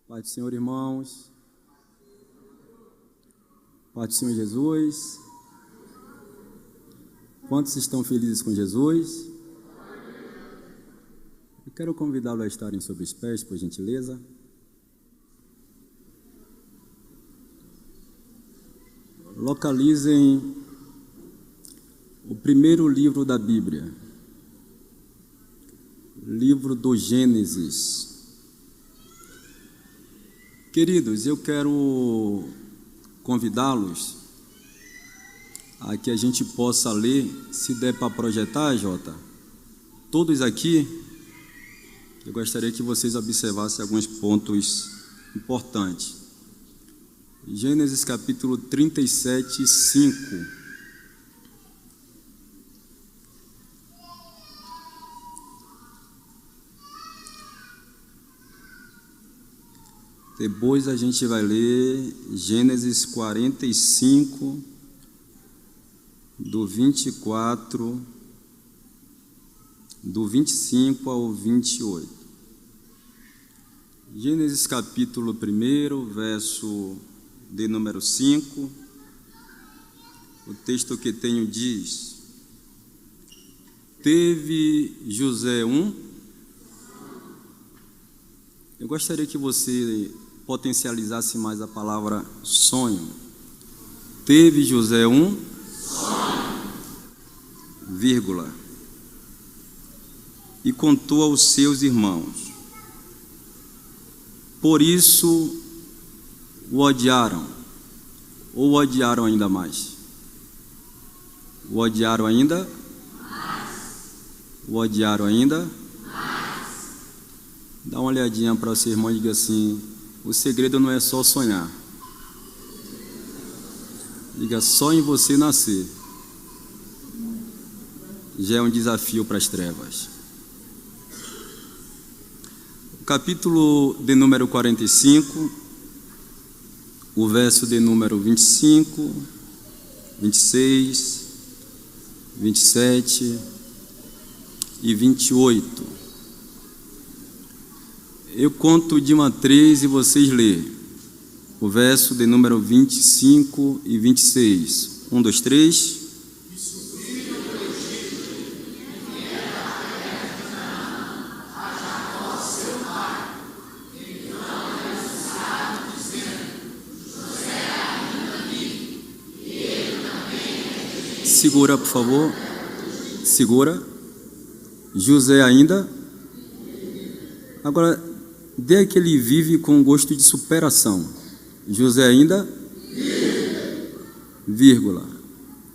Pai do Senhor, irmãos. Pai do Senhor Jesus. Quantos estão felizes com Jesus? Eu quero convidá-lo a estarem sobre os pés, por gentileza. Localizem o primeiro livro da Bíblia, livro do Gênesis. Queridos, eu quero convidá-los a que a gente possa ler, se der para projetar, Jota, todos aqui. Eu gostaria que vocês observassem alguns pontos importantes. Gênesis capítulo 37, 5. Depois a gente vai ler Gênesis 45, do 24, do 25 ao 28. Gênesis capítulo 1, verso de número 5. O texto que tenho diz: Teve José Eu gostaria que você potencializasse mais a palavra sonho. Teve José sonho, vírgula, e contou aos seus irmãos. Por isso o odiaram, ou o odiaram ainda mais? O odiaram ainda? O odiaram ainda? Dá uma olhadinha para o seu irmão e diga assim: o segredo não é só sonhar. Diga: só em você nascer já é um desafio para as trevas. O capítulo de número 45, o verso de número 25, 26, 27 e 28. Eu conto de 1 a 3 e vocês lê o verso de número 25 e 26. 1, 2, 3. Segura, por favor. Segura. José ainda. Agora, dê que ele vive com gosto de superação. José ainda, vírgula.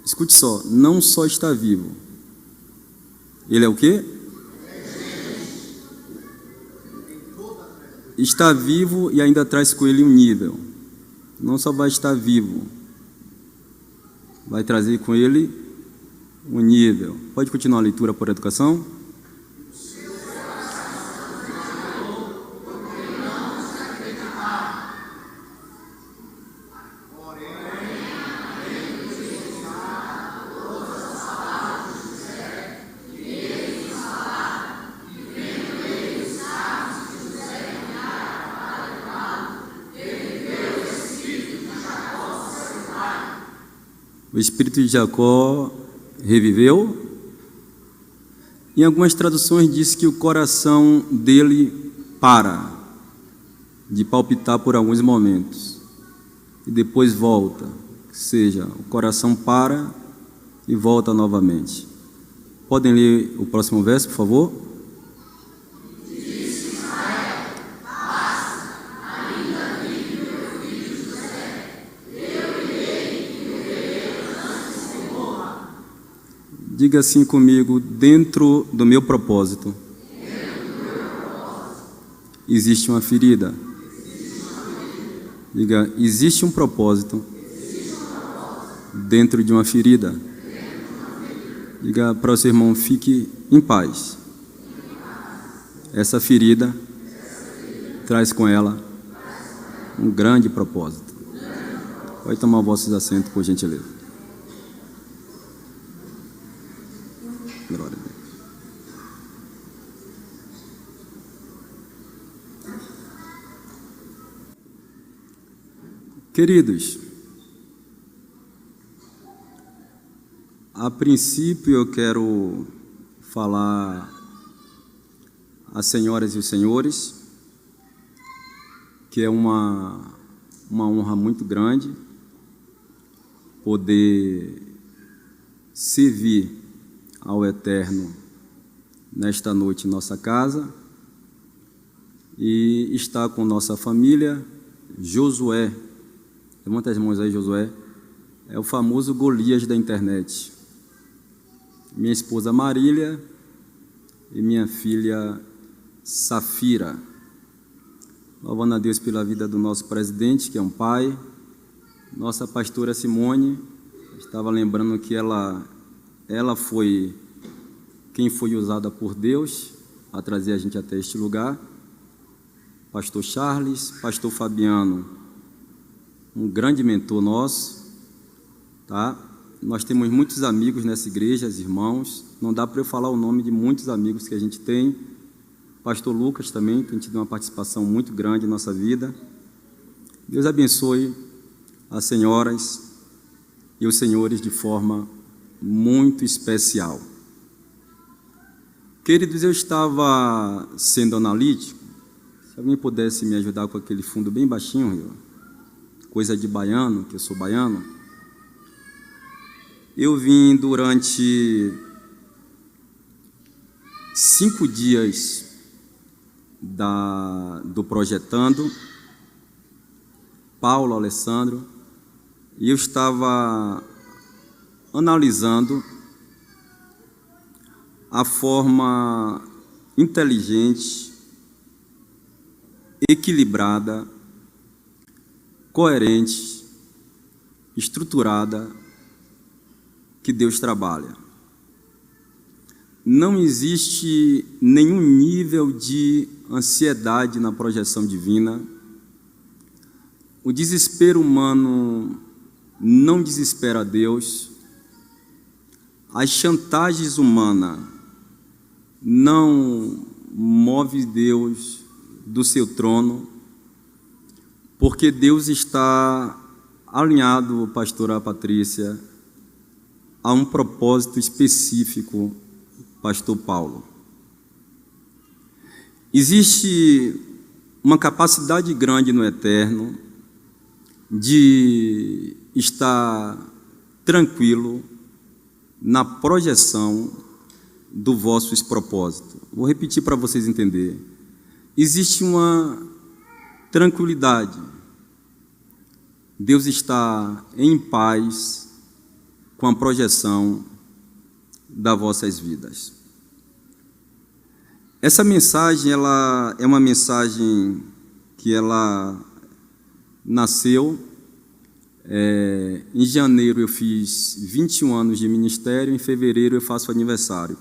Escute só, não só está vivo. Ele é o quê? Está vivo e ainda traz com ele um nível. Não só vai estar vivo, vai trazer com ele um nível. Pode continuar a leitura por educação? O espírito de Jacó reviveu. Em algumas traduções diz que o coração dele para de palpitar por alguns momentos e depois volta, ou seja, o coração para e volta novamente. Podem ler o próximo verso, por favor? Diga assim comigo: dentro do meu propósito existe uma ferida. Diga: existe um propósito dentro de uma ferida. Diga para o seu irmão: fique em paz. Essa ferida traz com ela um grande propósito. Pode tomar vossos assentos, por gentileza. Glória a Deus. Queridos, a princípio eu quero falar às senhoras e os senhores que é uma honra muito grande poder servir ao Eterno nesta noite em nossa casa e estar com nossa família. Josué, levanta as mãos aí, Josué, é o famoso Golias da internet. Minha esposa Marília e minha filha Safira. Louvando a Deus pela vida do nosso presidente, que é um pai. Nossa pastora Simone, estava lembrando que ela foi quem foi usada por Deus a trazer a gente até este lugar. Pastor Charles, pastor Fabiano, um grande mentor nosso, tá? Nós temos muitos amigos nessa igreja, irmãos, não dá para eu falar o nome de muitos amigos que a gente tem. Pastor Lucas também tem tido uma participação muito grande em nossa vida. Deus abençoe as senhoras e os senhores de forma muito especial. Queridos, eu estava sendo analítico. Se alguém pudesse me ajudar com aquele fundo bem baixinho, coisa de baiano, que eu sou baiano. Eu vim durante 5 dias do Projetando, Paulo, Alessandro, e eu estava analisando a forma inteligente, equilibrada, coerente, estruturada que Deus trabalha. Não existe nenhum nível de ansiedade na projeção divina. O desespero humano não desespera a Deus. As chantagens humanas não movem Deus do seu trono, porque Deus está alinhado, pastora Patrícia, a um propósito específico, pastor Paulo. Existe uma capacidade grande no Eterno de estar tranquilo na projeção do vosso propósito. Vou repetir para vocês entenderem. Existe uma tranquilidade. Deus está em paz com a projeção das vossas vidas. Essa mensagem, ela é uma mensagem que ela nasceu em janeiro. Eu fiz 21 anos de ministério, em fevereiro eu faço aniversário.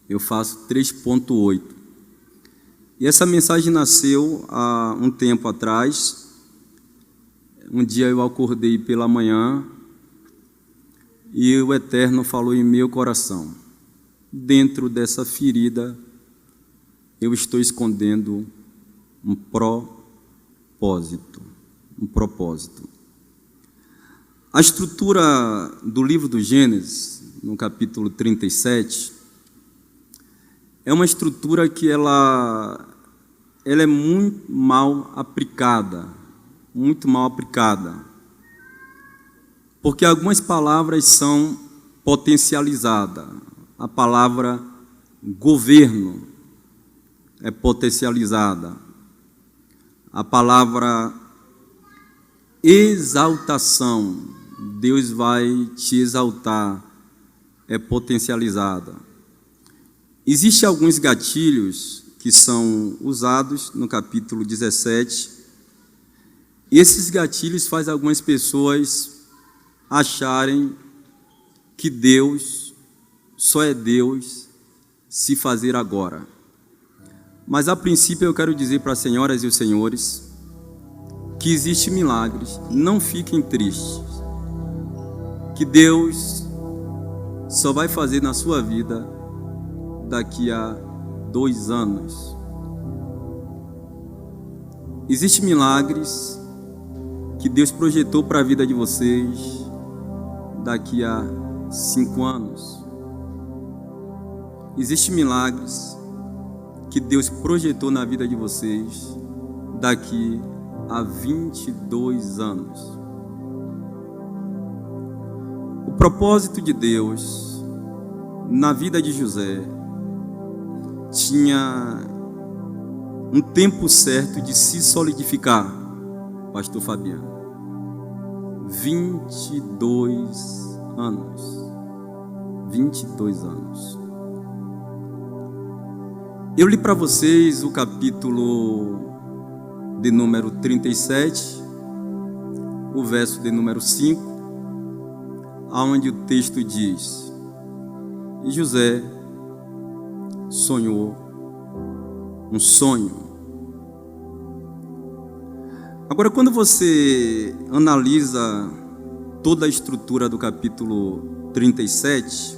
Eu faço 3.8. E essa mensagem nasceu há um tempo atrás. Um dia eu acordei pela manhã e o Eterno falou em meu coração: dentro dessa ferida eu estou escondendo um propósito. Um propósito. A estrutura do livro do Gênesis, no capítulo 37, é uma estrutura que ela é muito mal aplicada, porque algumas palavras são potencializadas. A palavra governo é potencializada. A palavra exaltação, Deus vai te exaltar, é potencializada. Existem alguns gatilhos que são usados no capítulo 17. E esses gatilhos fazem algumas pessoas acharem que Deus só é Deus se fazer agora. Mas a princípio eu quero dizer para as senhoras e os senhores que existem milagres. Não fiquem tristes, que Deus só vai fazer na sua vida daqui a 2 anos. Existem milagres que Deus projetou para a vida de vocês daqui a 5 anos. Existem milagres que Deus projetou na vida de vocês daqui a 22 anos. O propósito de Deus na vida de José tinha um tempo certo de se solidificar, pastor Fabiano. 22 anos. 22 anos. Eu li para vocês o capítulo de número 37, o verso de número 5, aonde o texto diz: e José sonhou um sonho. Agora, quando você analisa toda a estrutura do capítulo 37,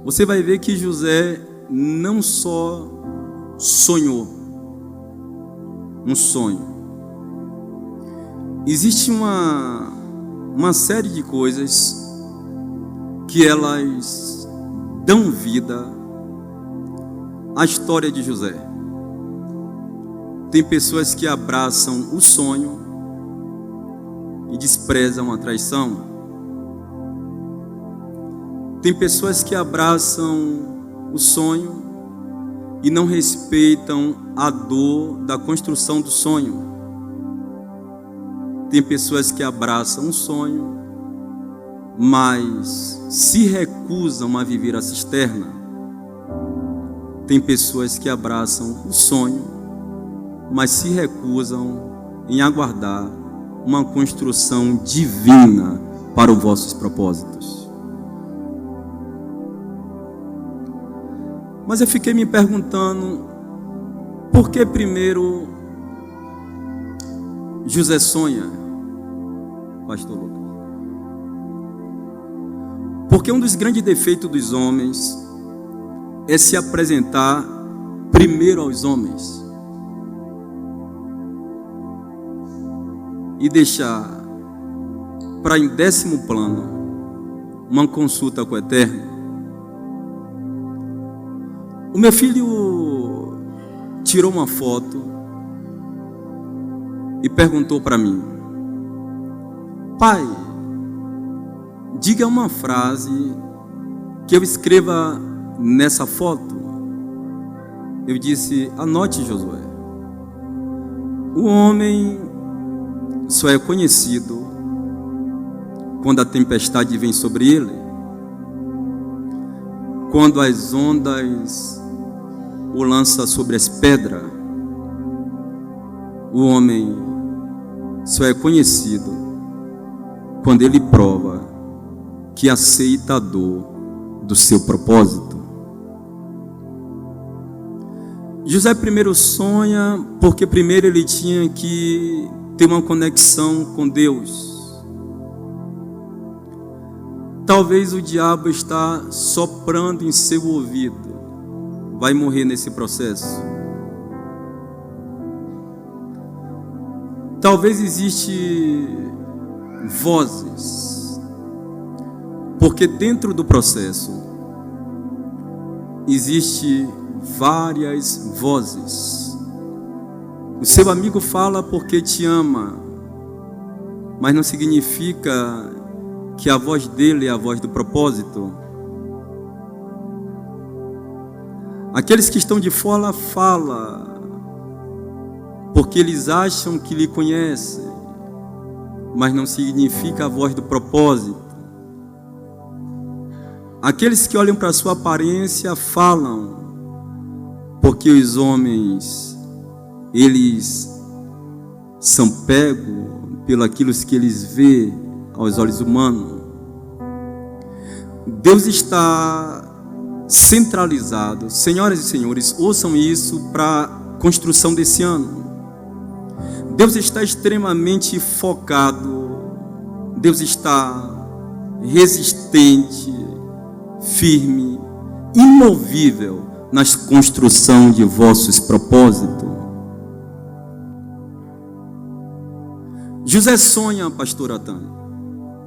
você vai ver que José não só sonhou um sonho. Existe uma série de coisas que elas dão vida à história de José. Tem pessoas que abraçam o sonho e desprezam a traição. Tem pessoas que abraçam o sonho e não respeitam a dor da construção do sonho. Tem pessoas que abraçam o sonho, mas se recusam a viver a cisterna. Tem pessoas que abraçam o sonho, mas se recusam em aguardar uma construção divina para os vossos propósitos. Mas eu fiquei me perguntando, por que primeiro José sonha, pastor Lucas? Porque um dos grandes defeitos dos homens é se apresentar primeiro aos homens e deixar para em 10º plano uma consulta com o Eterno. O meu filho tirou uma foto e perguntou para mim: pai, diga uma frase que eu escreva nessa foto. Eu disse: anote, Josué. O homem só é conhecido quando a tempestade vem sobre ele, quando as ondas o lançam sobre as pedras. O homem só é conhecido quando ele prova que aceita a dor do seu propósito. José primeiro sonha porque primeiro ele tinha que ter uma conexão com Deus. Talvez o diabo está soprando em seu ouvido: vai morrer nesse processo. Talvez existe vozes, porque dentro do processo existe várias vozes. O seu amigo fala porque te ama, mas não significa que a voz dele é a voz do propósito. Aqueles que estão de fora falam porque eles acham que lhe conhecem, mas não significa a voz do propósito. Aqueles que olham para a sua aparência falam porque os homens, eles são pegos pelo aquilo que eles vê aos olhos humanos. Deus está centralizado. Senhoras e senhores, ouçam isso para a construção desse ano. Deus está extremamente focado. Deus está resistente, firme, imovível na construção de vossos propósitos. José sonha, pastora Tânia.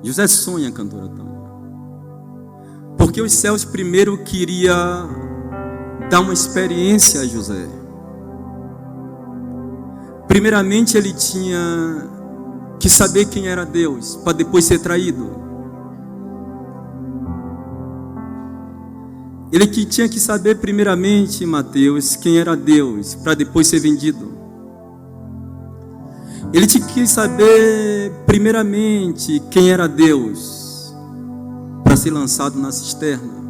José sonha, cantora Tânia. Porque os céus primeiro queria dar uma experiência a José. Primeiramente ele tinha que saber quem era Deus, para depois ser traído. Ele que tinha que saber primeiramente, Mateus, quem era Deus, para depois ser vendido. Ele tinha que saber primeiramente quem era Deus, para ser lançado na cisterna.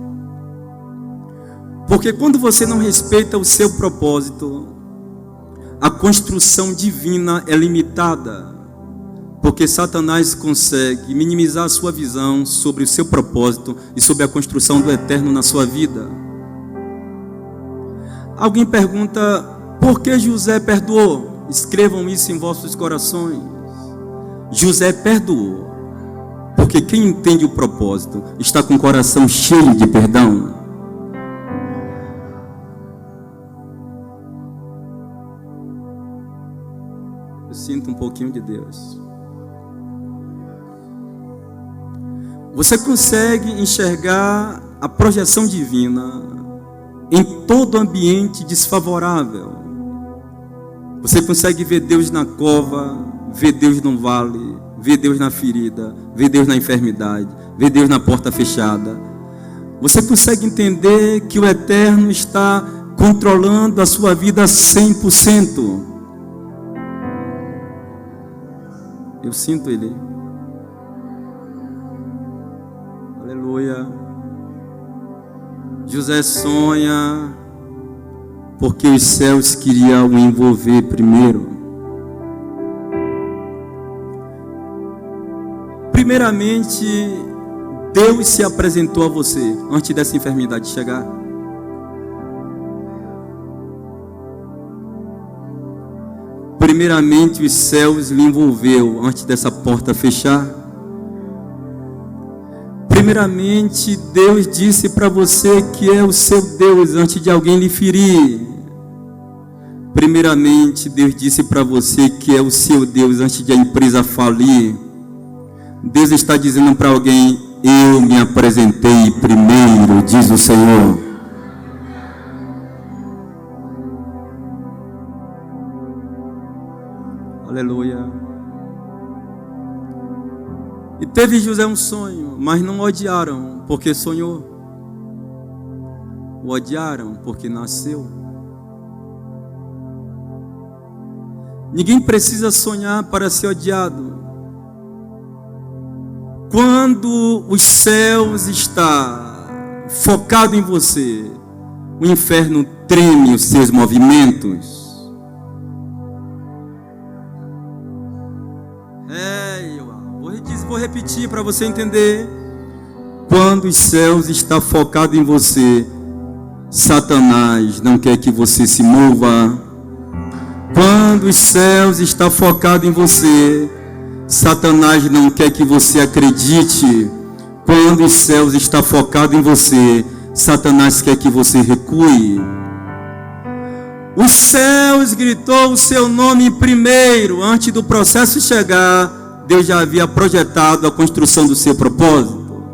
Porque quando você não respeita o seu propósito, a construção divina é limitada. Porque Satanás consegue minimizar a sua visão sobre o seu propósito e sobre a construção do eterno na sua vida. Alguém pergunta, por que José perdoou? Escrevam isso em vossos corações. José perdoou, porque quem entende o propósito está com o coração cheio de perdão. Eu sinto um pouquinho de Deus. Você consegue enxergar a projeção divina em todo ambiente desfavorável. Você consegue ver Deus na cova, ver Deus no vale, ver Deus na ferida, ver Deus na enfermidade, ver Deus na porta fechada. Você consegue entender que o Eterno está controlando a sua vida 100%. Eu sinto Ele. Aleluia. José sonha porque os céus queriam o envolver primeiro. Primeiramente, Deus se apresentou a você antes dessa enfermidade chegar. Primeiramente, os céus lhe envolveu antes dessa porta fechar. Primeiramente, Deus disse para você que é o seu Deus antes de alguém lhe ferir. Primeiramente, Deus disse para você que é o seu Deus antes de a empresa falir. Deus está dizendo para alguém, eu me apresentei primeiro, diz o Senhor. Aleluia. E teve José um sonho, mas não o odiaram porque sonhou. O odiaram porque nasceu. Ninguém precisa sonhar para ser odiado. Quando os céus está focado em você, o inferno treme os seus movimentos. Vou repetir para você entender. Quando os céus está focado em você, Satanás não quer que você se mova. Quando os céus está focado em você, Satanás não quer que você acredite. Quando os céus está focado em você, Satanás quer que você recue. Os céus gritou o seu nome primeiro, antes do processo chegar. Deus já havia projetado a construção do seu propósito.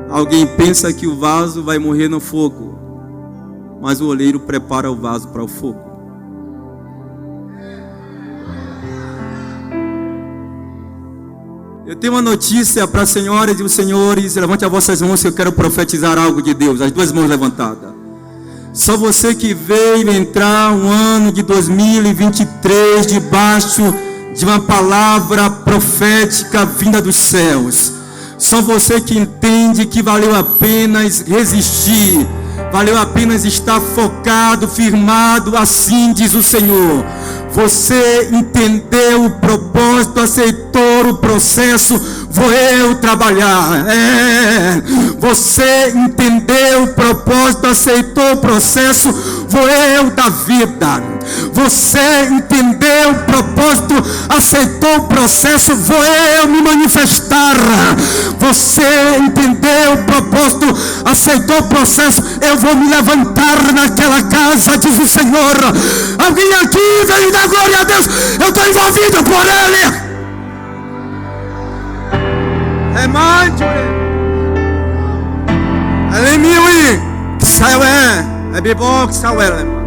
Alguém pensa que o vaso vai morrer no fogo, mas o oleiro prepara o vaso para o fogo. Eu tenho uma notícia para as senhoras e os senhores. Levante as vossas mãos que eu quero profetizar algo de Deus. As duas mãos levantadas. Só você que veio entrar um ano de 2023 debaixo de uma palavra profética vinda dos céus. Só você que entende que valeu a pena resistir, valeu a pena estar focado, firmado, assim diz o Senhor. Você entendeu o propósito, aceitou for o processo, vou eu trabalhar. Você entendeu o propósito, aceitou o processo, vou eu dar vida. Você entendeu o propósito, aceitou o processo, vou eu me manifestar. Você entendeu o propósito, aceitou o processo, eu vou me levantar naquela casa, diz o Senhor. Alguém aqui veio dar glória a Deus, eu estou envolvido por Ele. É mais, ele me ouve, que saiu é bom que saiu ele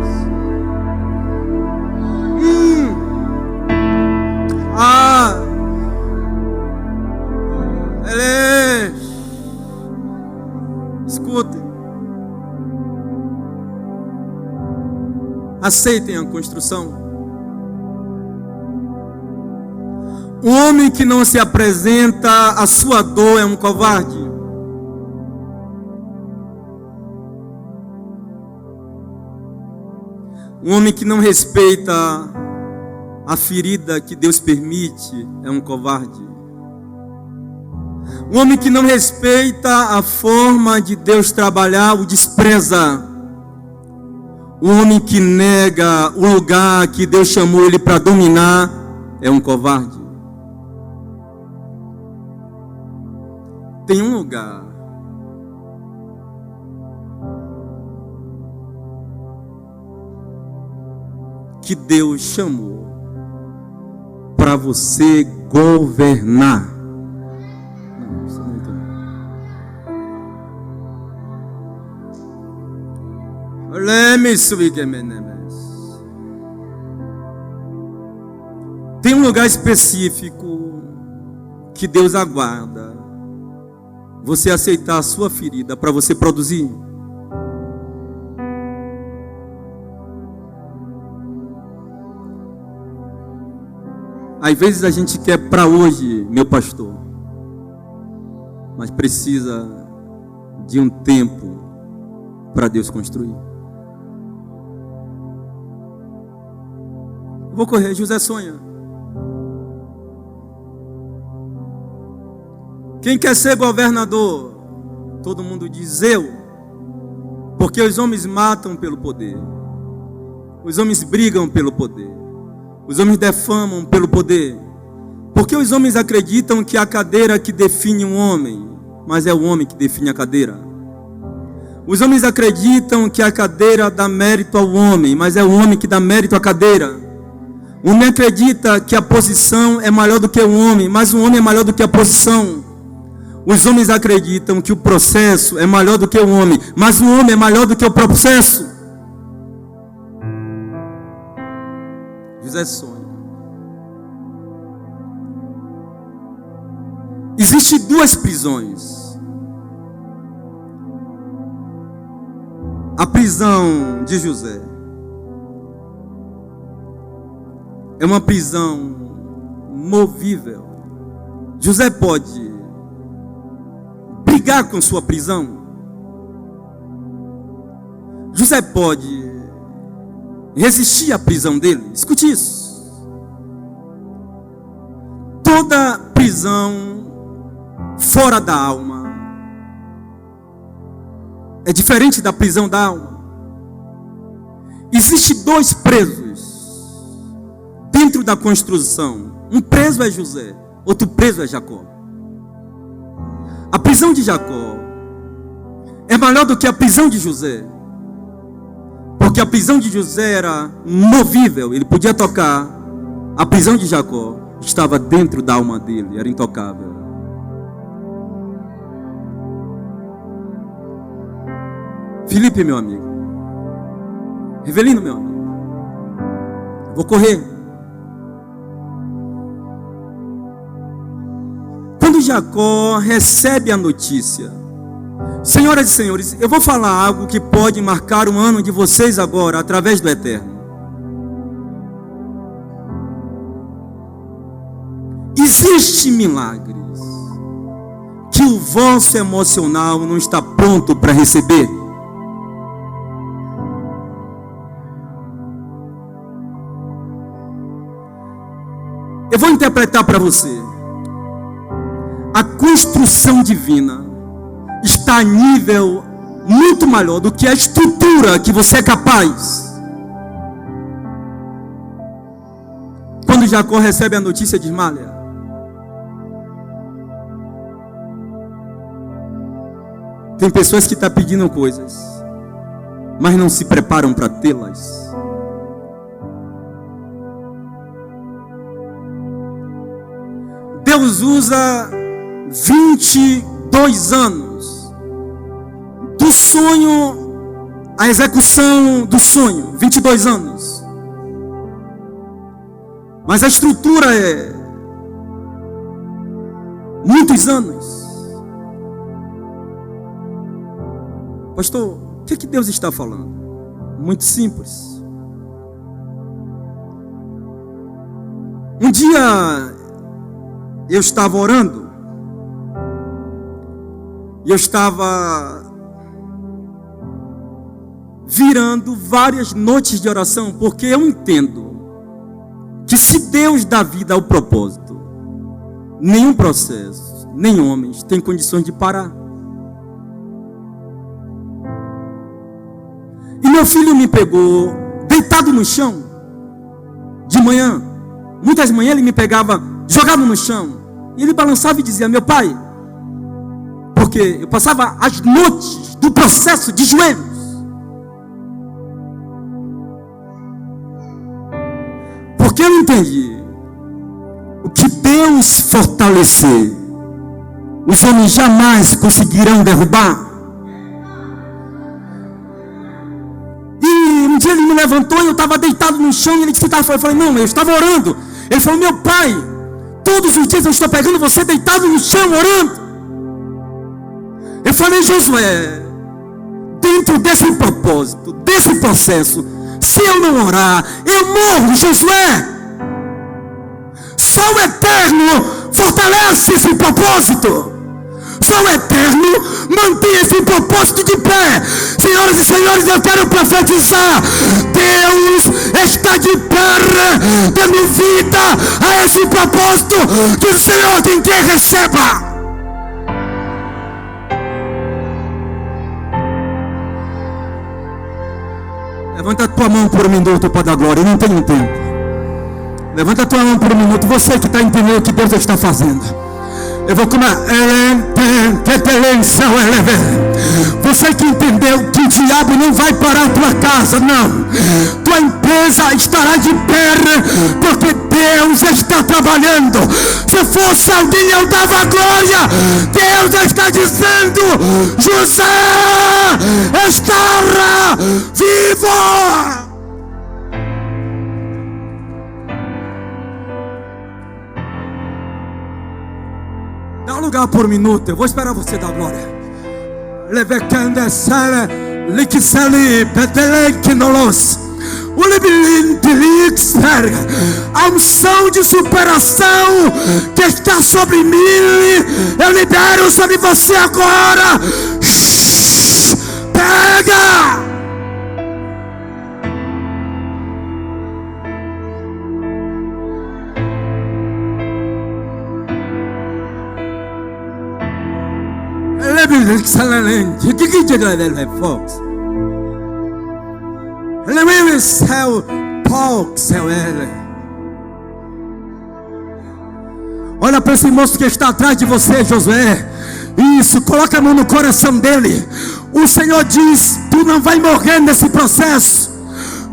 escutem, aceitem a construção. O homem que não se apresenta à sua dor é um covarde. Um homem que não respeita a ferida que Deus permite é um covarde. Um homem que não respeita a forma de Deus trabalhar o despreza. Um homem que nega o lugar que Deus chamou ele para dominar é um covarde. Tem um lugar que Deus chamou para você governar. Não, você não entendeu. Tem um lugar específico que Deus aguarda você aceitar a sua ferida para você produzir. Às vezes a gente quer para hoje, meu pastor, mas precisa de um tempo para Deus construir. Vou correr, José sonha. Quem quer ser governador? Todo mundo diz eu. Porque os homens matam pelo poder. Os homens brigam pelo poder. Os homens defamam pelo poder. Porque os homens acreditam que a cadeira que define um homem, mas é o homem que define a cadeira. Os homens acreditam que a cadeira dá mérito ao homem, mas é o homem que dá mérito à cadeira. O homem acredita que a posição é maior do que o homem, mas o homem é maior do que a posição. Os homens acreditam que o processo é maior do que o homem, mas o homem é maior do que o processo. José sonha. Existem duas prisões. A prisão de José é uma prisão movível. José pode brigar com sua prisão. José pode resistir à prisão dele. Escute isso. Toda prisão fora da alma é diferente da prisão da alma. Existem dois presos dentro da construção. Um preso é José, outro preso é Jacó. A prisão de Jacó é maior do que a prisão de José. Porque a prisão de José era movível, ele podia tocar. A prisão de Jacó estava dentro da alma dele, era intocável. Felipe, meu amigo. Rivelino, meu amigo. Vou correr. Quando Jacó recebe a notícia, senhoras e senhores, eu vou falar algo que pode marcar o ano de vocês agora, através do Eterno. Existem milagres que o vosso emocional não está pronto para receber. Eu vou interpretar para você. a construção divina está a nível muito maior do que a estrutura que você é capaz. Quando Jacó recebe a notícia de Ismael, tem pessoas que estão pedindo coisas, mas não se preparam para tê-las. Deus usa 22 anos do sonho à execução do sonho, 22 anos. Mas a estrutura é muitos anos. Pastor, o que Deus está falando? Muito simples. Um dia eu estava orando, e eu estava virando várias noites de oração, porque eu entendo que se Deus dá vida ao propósito, nenhum processo, nem homens têm condições de parar. E meu filho me pegou deitado no chão de manhã. Muitas manhãs ele me pegava jogado no chão, e ele balançava e dizia: meu pai, porque eu passava as noites do processo de joelhos. Porque eu entendi, o que Deus fortalecer, os homens jamais conseguirão derrubar. E um dia ele me levantou e eu estava deitado no chão, e ele disse: eu falei: não, eu estava orando. Ele falou: meu pai, todos os dias eu estou pegando você deitado no chão orando. Eu falei: Josué, dentro desse propósito, desse processo, se eu não orar, eu morro, Josué. Só o Eterno fortalece esse propósito. Só o Eterno mantém esse propósito de pé. Senhoras e senhores, eu quero profetizar: Deus está de pé, dando vida a esse propósito. Que o Senhor tem que receba. Levanta a tua mão por um minuto para dar glória. Eu não tenho tempo. Levanta a tua mão por um minuto. Você que está entendendo o que Deus está fazendo. Eu vou comer. Você que entendeu que o diabo não vai parar a tua casa, não. Tua empresa estará de pé, porque Deus está trabalhando. Se fosse alguém, eu dava glória. Deus está dizendo: José estará vivo. Dá um lugar por um minuto, eu vou esperar você dar glória. A unção de superação que está sobre mim, eu libero sobre você agora. Pega! Olha para esse moço que está atrás de você, Josué. Isso, coloca a mão no coração dele. O Senhor diz: tu não vai morrer nesse processo.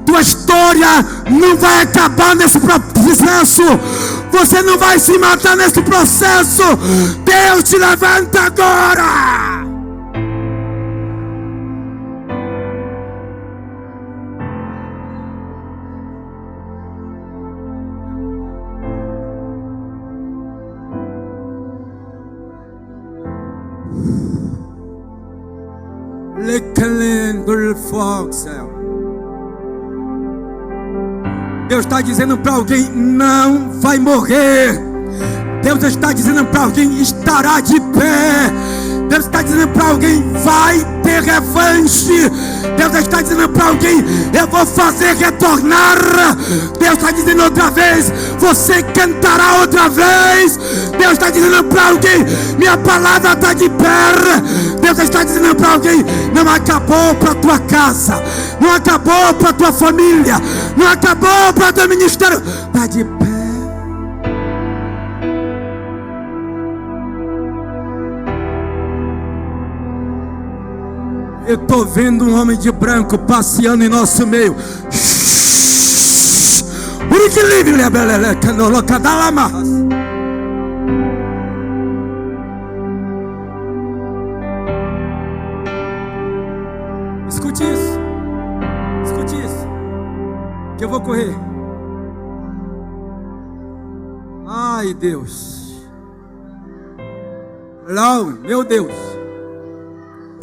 Tua história não vai acabar nesse processo. Você não vai se matar nesse processo. Deus te levanta agora. Deus está dizendo para alguém: não vai morrer. Deus está dizendo para alguém: estará de pé. Deus está dizendo para alguém: vai ter revanche. Deus está dizendo para alguém: eu vou fazer retornar. Deus está dizendo outra vez: você cantará outra vez. Deus está dizendo para alguém: minha palavra está de pé. Deus está dizendo para alguém: não acabou para tua casa, não acabou para tua família, não acabou para teu ministério. Está de pé. Eu estou vendo um homem de branco passeando em nosso meio. Escute isso. Escute isso. Que eu vou correr. Ai, Deus. Não, meu Deus.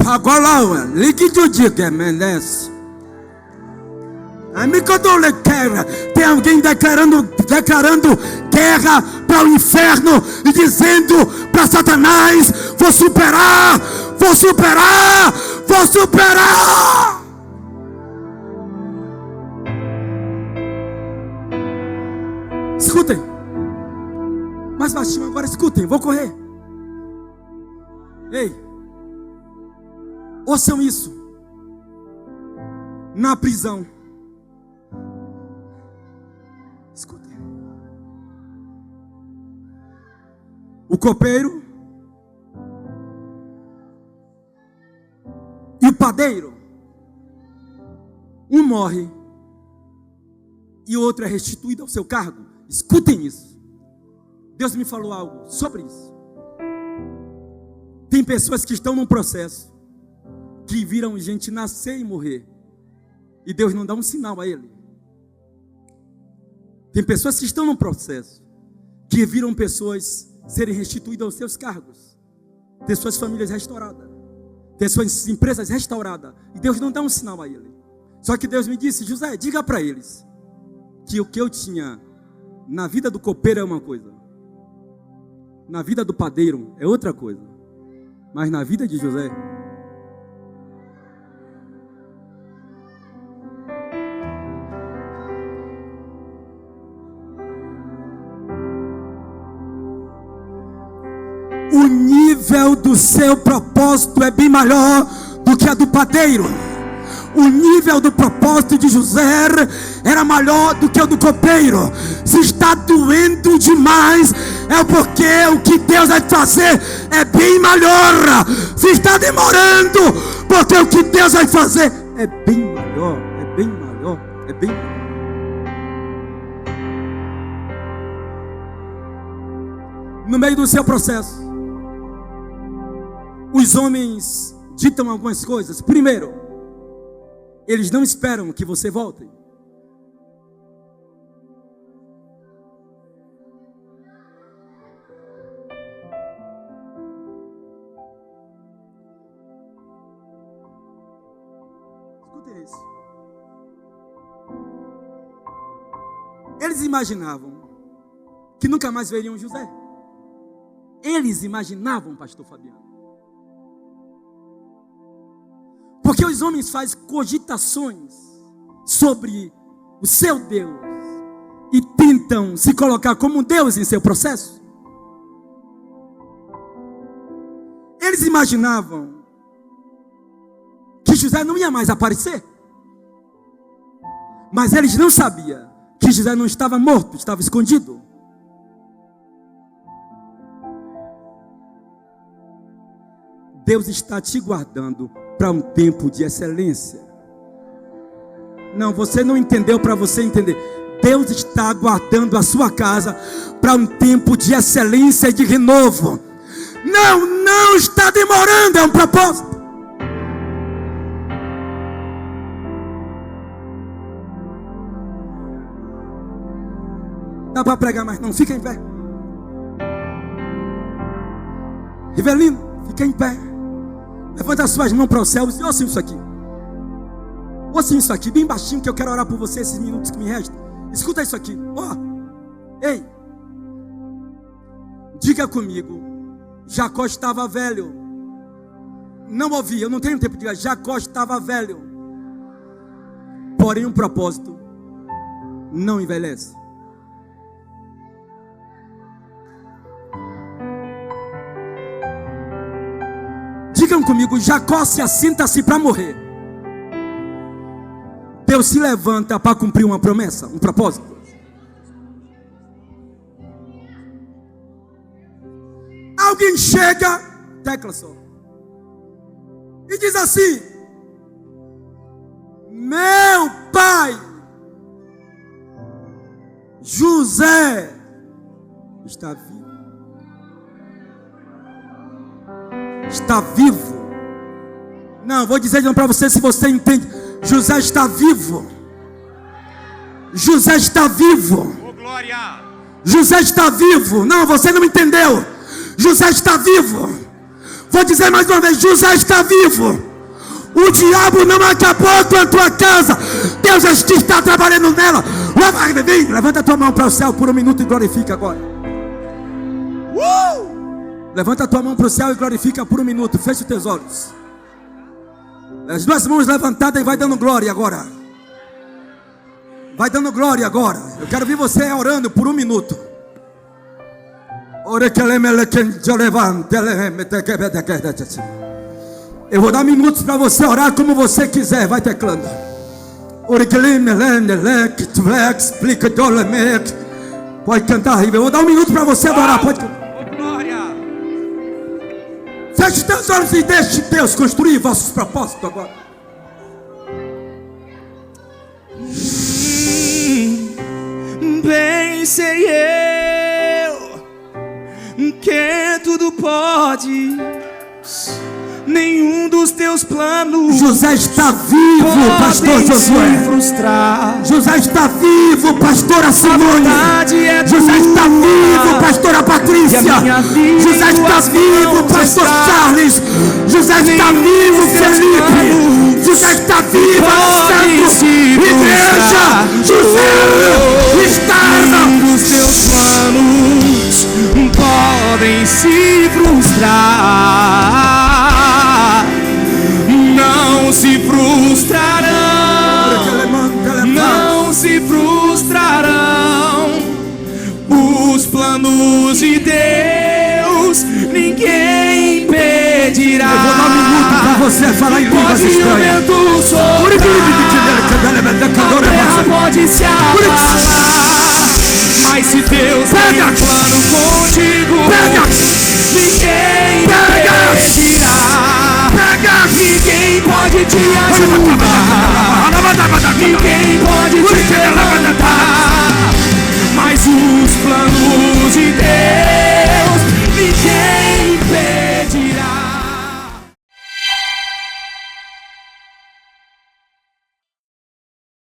Agora, ligue de diga, Mendes. Tem alguém declarando guerra para o inferno e dizendo para Satanás: vou superar, vou superar, vou superar. Escutem. Mais baixinho agora, escutem. Vou correr. Ei. Ouçam isso. Na prisão. Escutem. O copeiro e o padeiro. Um morre e o outro é restituído ao seu cargo. Escutem isso. Deus me falou algo sobre isso. Tem pessoas que estão num processo, que viram gente nascer e morrer, e Deus não dá um sinal a ele. Tem pessoas que estão num processo, que viram pessoas serem restituídas aos seus cargos, ter suas famílias restauradas, ter suas empresas restauradas, e Deus não dá um sinal a ele. Só que Deus me disse: José, diga para eles que o que eu tinha na vida do copeiro é uma coisa, na vida do padeiro é outra coisa, mas na vida de José, o nível do seu propósito é bem maior do que a do padeiro. O nível do propósito de José era maior do que o do copeiro. Se está doendo demais, é porque o que Deus vai fazer é bem maior. Se está demorando, porque o que Deus vai fazer é bem maior, é bem maior, é bem maior. No meio do seu processo, os homens ditam algumas coisas. Primeiro, eles não esperam que você volte. Escutem isso. Eles imaginavam que nunca mais veriam José. Eles imaginavam, pastor Fabiano. Porque os homens fazem cogitações sobre o seu Deus e tentam se colocar como Deus em seu processo. Eles imaginavam que José não ia mais aparecer, mas eles não sabiam que José não estava morto, estava escondido. Deus está te guardando para um tempo de excelência. Não, você não entendeu para você entender. Deus está guardando a sua casa para um tempo de excelência e de renovo. Não está demorando, é um propósito. Dá para pregar, mas não, fica em pé. Rivelino, fica em pé. Levanta as suas mãos para os céus e ouça isso aqui. Ouça isso aqui, bem baixinho, que eu quero orar por você esses minutos que me restam. Escuta isso aqui. Ei, diga comigo. Jacó estava velho Não ouvi, eu não tenho tempo de dizer. Jacó estava velho. Porém, um propósito não envelhece. Digam comigo, Jacó se assenta-se para morrer. Deus se levanta para cumprir uma promessa, um propósito. Alguém chega, tecla só, e diz assim: meu pai José está vivo. Está vivo. Não, vou dizer para você, se você entende. José está vivo. José está vivo. Oh, glória. José está vivo. Não, você não me entendeu. José está vivo. Vou dizer mais uma vez, José está vivo. O diabo não acabou com a tua casa. Deus está trabalhando nela. Levanta a tua mão para o céu por um minuto e glorifica agora. Levanta a tua mão para o céu e glorifica por um minuto. Feche os teus olhos. As duas mãos levantadas e vai dando glória agora. Vai dando glória agora. Eu quero ver você orando por um minuto. Eu vou dar minutos para você orar como você quiser. Vai teclando. Pode cantar. Eu vou dar um minuto para você adorar. Pode cantar. Feche os teus olhos e deixe Deus construir vossos propósitos agora. Bem sei eu que tudo pode, nenhum dos teus planos. José está vivo, pastor Josué. José está vivo, pastora Simone. José está vivo, pastora Patrícia. José está vivo, pastor Charles. José está vivo, Felipe. José está vivo, Alessandro. Igreja, José está. Os teus planos podem se frustrar. Não se frustrarão, não se frustrarão. Os planos de Deus ninguém impedirá. Eu vou dar um minuto para você falar em línguas estranhas. A terra pode se abalar, mas se Deus tem um plano com